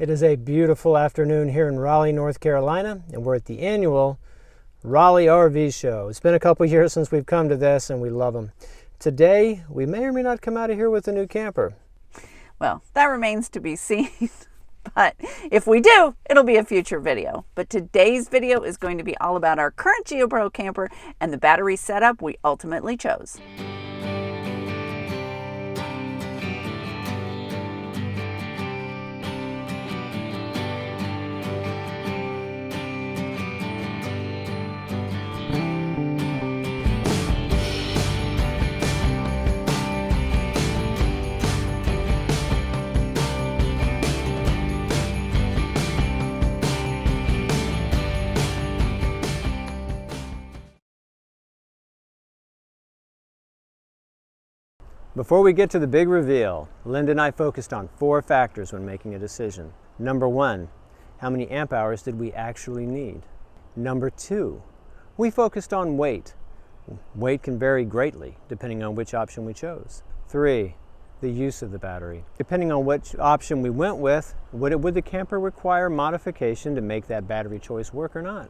It is a beautiful afternoon here in Raleigh, North Carolina, and we're at the annual Raleigh RV Show. It's been a couple years since we've come to this, and we love them. Today, we may or may not come out of here with a new camper. Well, that remains to be seen, but if we do, it'll be a future video. But today's video is going to be all about our current GeoPro camper and the battery setup we ultimately chose. Before we get to the big reveal, Linda and I focused on 4 factors when making a decision. Number 1, how many amp hours did we actually need? Number 2, we focused on weight. Weight can vary greatly depending on which option we chose. 3, the use of the battery. Depending on which option we went with, would the camper require modification to make that battery choice work or not?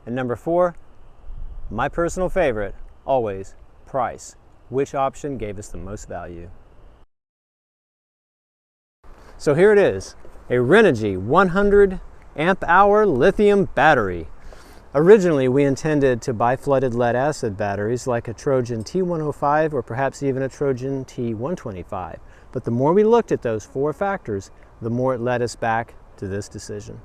And number 4, my personal favorite, always, price. Which option gave us the most value? So here it is, a Renogy 100 amp hour lithium battery. Originally, we intended to buy flooded lead acid batteries like a Trojan T105 or perhaps even a Trojan T125. But the more we looked at those 4 factors, the more it led us back to this decision.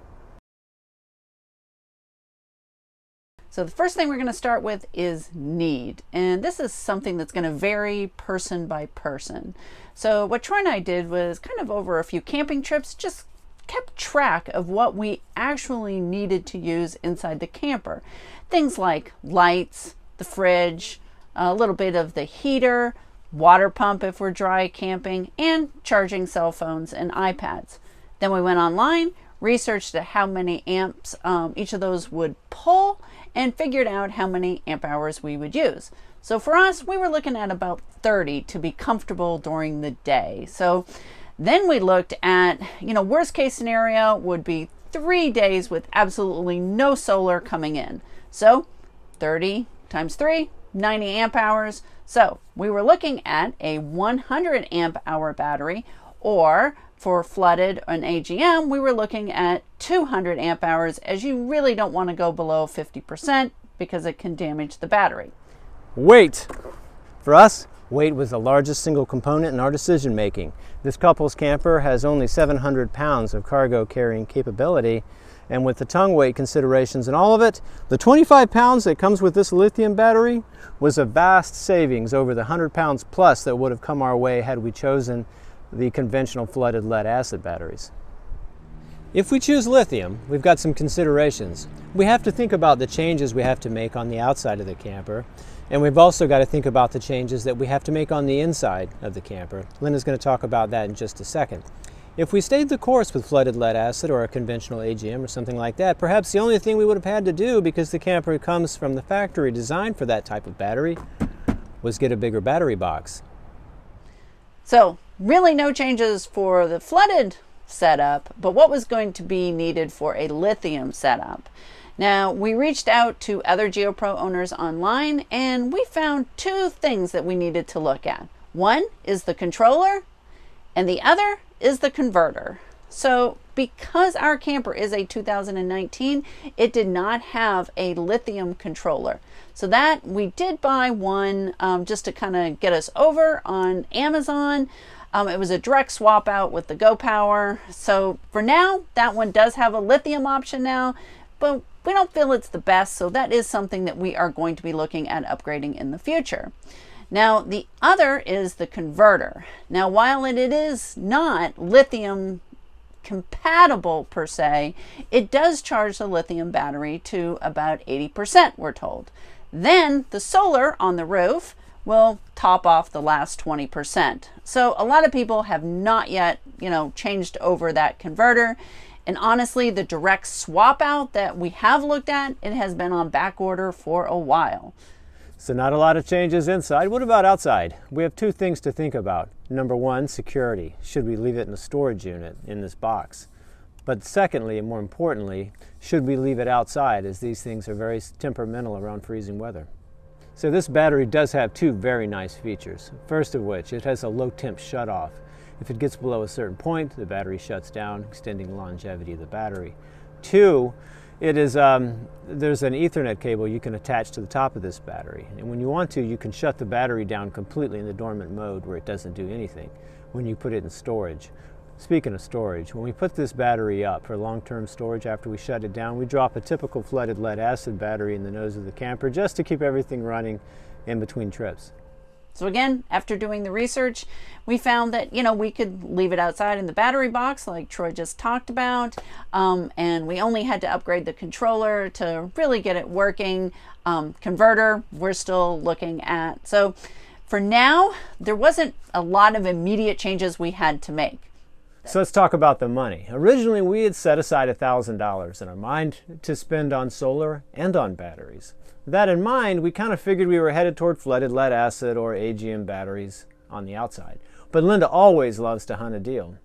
So the first thing we're going to start with is need. And this is something that's going to vary person by person. So what Troy and I did was kind of over a few camping trips, just kept track of what we actually needed to use inside the camper. Things like lights, the fridge, a little bit of the heater, water pump if we're dry camping, and charging cell phones and iPads. Then we went online, researched how many amps each of those would pull, and figured out how many amp hours we would use. So for us, we were looking at about 30 to be comfortable during the day. So then we looked at, worst case scenario would be 3 days with absolutely no solar coming in. So 30 times 3, 90 amp hours. So we were looking at a 100 amp hour battery, or for flooded and AGM, we were looking at 200 amp hours, as you really don't want to go below 50% because it can damage the battery. Weight. For us, weight was the largest single component in our decision making. This couple's camper has only 700 pounds of cargo carrying capability, and with the tongue weight considerations and all of it, the 25 pounds that comes with this lithium battery was a vast savings over the 100 pounds plus that would have come our way had we chosen the conventional flooded lead acid batteries. If we choose lithium, we've got some considerations. We have to think about the changes we have to make on the outside of the camper, and we've also got to think about the changes that we have to make on the inside of the camper. Linda's going to talk about that in just a second. If we stayed the course with flooded lead acid or a conventional AGM or something like that, perhaps the only thing we would have had to do, because the camper comes from the factory designed for that type of battery, was get a bigger battery box. So really no changes for the flooded setup, but what was going to be needed for a lithium setup? Now, we reached out to other GeoPro owners online, and we found 2 things that we needed to look at. One is the controller, and the other is the converter. So because our camper is a 2019, it did not have a lithium controller. So that we did buy one just to kind of get us over on Amazon. It was a direct swap out with the GoPower. So for now, that one does have a lithium option now, but we don't feel it's the best. So that is something that we are going to be looking at upgrading in the future. Now, the other is the converter. Now, while it is not lithium compatible per se, it does charge the lithium battery to about 80%, we're told. Then the solar on the roof will top off the last 20%. So a lot of people have not yet, changed over that converter. And honestly, the direct swap out that we have looked at, it has been on back order for a while. So not a lot of changes inside. What about outside? We have 2 things to think about. Number 1, security. Should we leave it in a storage unit in this box? But secondly, and more importantly, should we leave it outside, as these things are very temperamental around freezing weather? So this battery does have two very nice features. First of which, it has a low temp shutoff. If it gets below a certain point, the battery shuts down, extending the longevity of the battery. Two, there's an Ethernet cable you can attach to the top of this battery. And when you want to, you can shut the battery down completely in the dormant mode where it doesn't do anything when you put it in storage. Speaking of storage, when we put this battery up for long-term storage after we shut it down, we drop a typical flooded lead acid battery in the nose of the camper just to keep everything running in between trips. So again, after doing the research, we found that, we could leave it outside in the battery box like Troy just talked about, and we only had to upgrade the controller to really get it working. Converter, we're still looking at. So for now, there wasn't a lot of immediate changes we had to make. So let's talk about the money. Originally, we had set aside $1,000 in our mind to spend on solar and on batteries. With that in mind, we kind of figured we were headed toward flooded lead acid or AGM batteries on the outside. But Linda always loves to hunt a deal.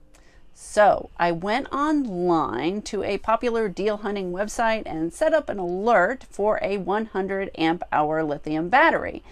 So I went online to a popular deal hunting website and set up an alert for a 100 amp hour lithium battery.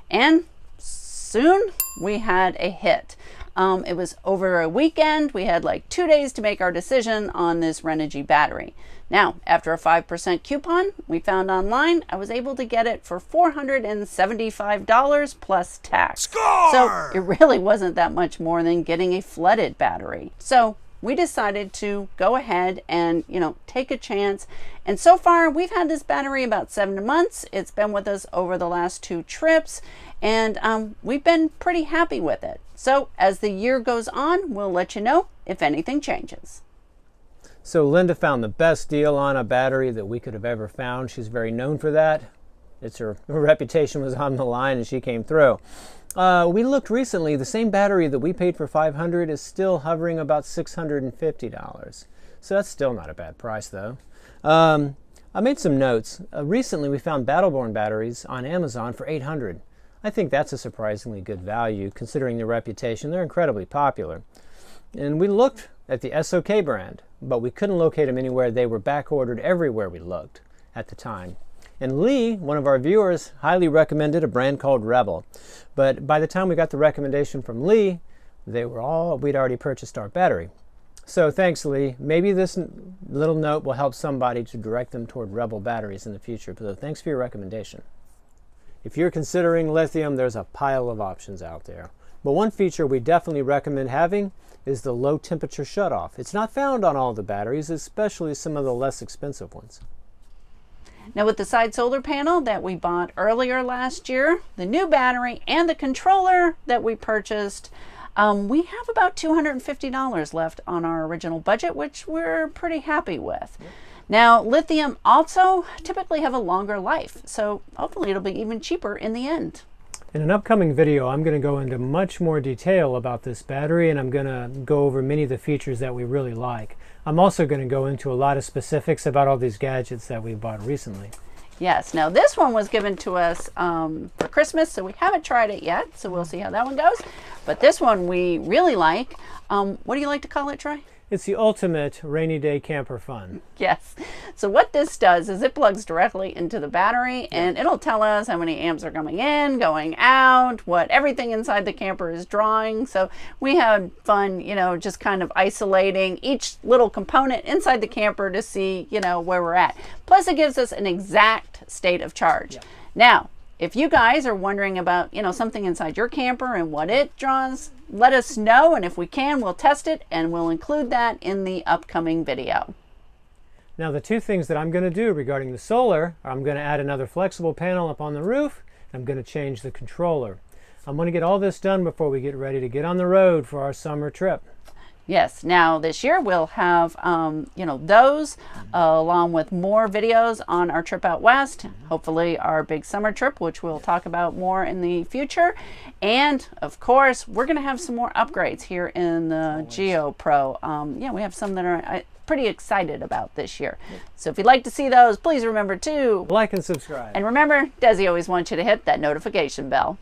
And soon we had a hit. It was over a weekend. We had like 2 days to make our decision on this Renogy battery. Now, after a 5% coupon we found online, I was able to get it for $475 plus tax. Score! So it really wasn't that much more than getting a flooded battery. So we decided to go ahead and, take a chance. And so far, we've had this battery about 7 months. It's been with us over the last 2 trips, and we've been pretty happy with it. So as the year goes on, we'll let you know if anything changes. So Linda found the best deal on a battery that we could have ever found. She's very known for that. Her reputation was on the line and she came through. We looked recently, the same battery that we paid for $500 is still hovering about $650. So that's still not a bad price though. I made some notes. Recently we found Battleborn batteries on Amazon for $800. I think that's a surprisingly good value considering their reputation. They're incredibly popular. And we looked at the SOK brand, but we couldn't locate them anywhere. They were back ordered everywhere we looked at the time. And Lee, one of our viewers, highly recommended a brand called Rebel. But by the time we got the recommendation from Lee, we'd already purchased our battery. So thanks, Lee. Maybe this little note will help somebody to direct them toward Rebel batteries in the future. So thanks for your recommendation. If you're considering lithium, there's a pile of options out there. But one feature we definitely recommend having is the low temperature shutoff. It's not found on all the batteries, especially some of the less expensive ones. Now with the side solar panel that we bought earlier last year, the new battery, and the controller that we purchased, we have about $250 left on our original budget, which we're pretty happy with. Yep. Now, lithium also typically have a longer life, so hopefully it'll be even cheaper in the end. In an upcoming video, I'm going to go into much more detail about this battery, and I'm going to go over many of the features that we really like. I'm also going to go into a lot of specifics about all these gadgets that we bought recently. Yes, now this one was given to us for Christmas, so we haven't tried it yet, so we'll see how that one goes. But this one we really like. What do you like to call it, Troy? It's the ultimate rainy day camper fun. Yes. So what this does is it plugs directly into the battery, and it'll tell us how many amps are coming in, going out, what everything inside the camper is drawing. So we had fun, just kind of isolating each little component inside the camper to see, where we're at. Plus it gives us an exact state of charge. Yeah. Now, if you guys are wondering about, something inside your camper and what it draws, let us know, and if we can, we'll test it, and we'll include that in the upcoming video. Now, the two things that I'm going to do regarding the solar are I'm going to add another flexible panel up on the roof, and I'm going to change the controller. I'm going to get all this done before we get ready to get on the road for our summer trip. Yes, now this year we'll have, those along with more videos on our trip out west, hopefully our big summer trip, which we'll talk about more in the future. And of course, we're going to have some more upgrades here in the GeoPro. We have some that are pretty excited about this year. So if you'd like to see those, please remember to like and subscribe. And remember, Desi always wants you to hit that notification bell.